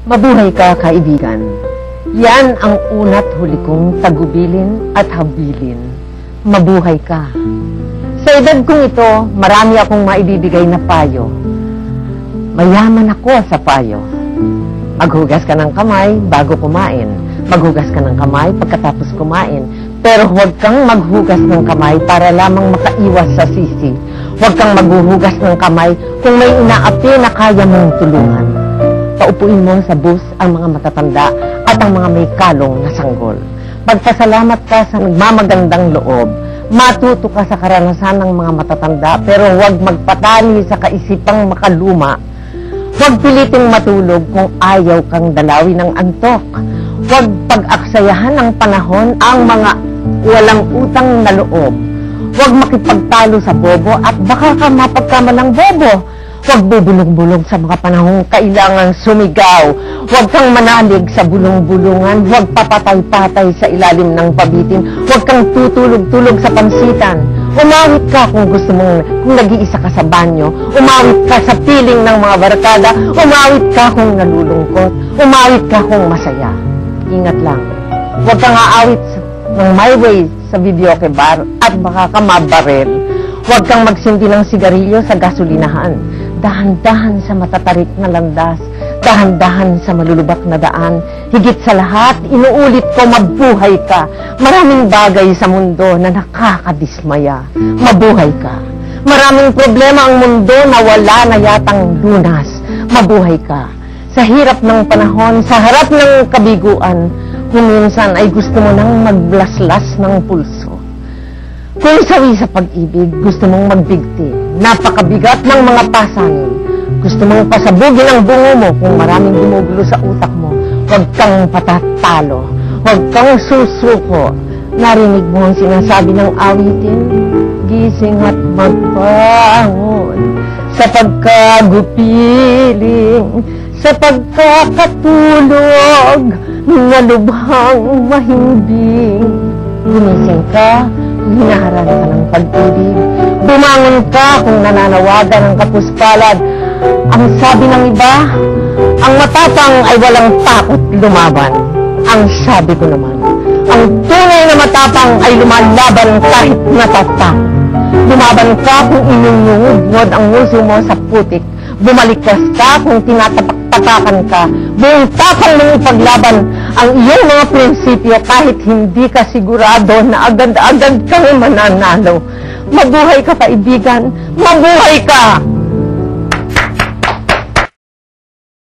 Mabuhay ka, kaibigan. Yan ang una't huli kong tagubilin at habilin. Mabuhay ka. Sa edad kong ito, marami akong maibibigay na payo. Mayaman ako sa payo. Maghugas ka ng kamay bago kumain. Maghugas ka ng kamay pagkatapos kumain. Pero huwag kang maghugas ng kamay para lamang makaiwas sa sisi. Huwag kang maghuhugas ng kamay kung may inaapi na kaya mong tulungan. Paupuin mo sa bus ang mga matatanda at ang mga may kalong na sanggol. Magpasalamat ka sa nagmamagandang loob. Matuto ka sa karanasan ng mga matatanda pero huwag magpatali sa kaisipang makaluma. Huwag piliting matulog kung ayaw kang dalawin ng antok. Huwag pag-aksayahan ng panahon ang mga walang utang na loob. Huwag makipagtalo sa bobo at baka ka mapagkamalang bobo. Huwag bubulong-bulong sa mga panahong kailangang sumigaw. Huwag kang manalig sa bulong-bulungan. Huwag papatay-patay sa ilalim ng pabitin. Huwag kang tutulog-tulog sa pansitan. Umawit ka kung gusto mong, kung nag-iisa ka sa banyo. Umawit ka sa piling ng mga barkada. Umawit ka kung nalulungkot. Umawit ka kung masaya. Ingat lang. Huwag kang aawit ng my way sa videoke bar at baka ka mabarel. Huwag kang magsindi ng sigarilyo sa gasolinahan. Dahan-dahan sa matatarik na landas. Dahan-dahan sa malulubak na daan. Higit sa lahat, inuulit ko, mabuhay ka. Maraming bagay sa mundo na nakakadismaya. Mabuhay ka. Maraming problema ang mundo na wala na yatang lunas. Mabuhay ka. Sa hirap ng panahon, sa harap ng kabiguan, kung minsan ay gusto mo nang maglaslas ng pulso. Kung sawi sa pag-ibig, gusto mong magbigti. Napakabigat ng mga pasanin. Gusto mong pasabugin ang bungo mo kung maraming gumugulo sa utak mo. Huwag kang patatalo. Huwag kang susuko. Narinig mo ang sinasabi ng awitin? Gising at magbangon sa pagkagupiling, sa pagkakatulog na lubhang mahimbing. Gumising ka kung hinaharap ka ng pag-ibig. Bumangon ka kung nananawagan ng kapuspalad. Ang sabi ng iba, ang matapang ay walang takot lumaban. Ang sabi ko naman, ang tunay na matapang ay lumalaban kahit natatakot. Lumaban ka kung inunyungod ang nguso mo sa putik. Bumalikas ka kung tinatapak-tapakan ka. Buong tapang mong ipaglaban ang iyong mga prinsipyo kahit hindi ka sigurado na agad-agad kang mananalo. Mabuhay ka, kaibigan. Mabuhay ka!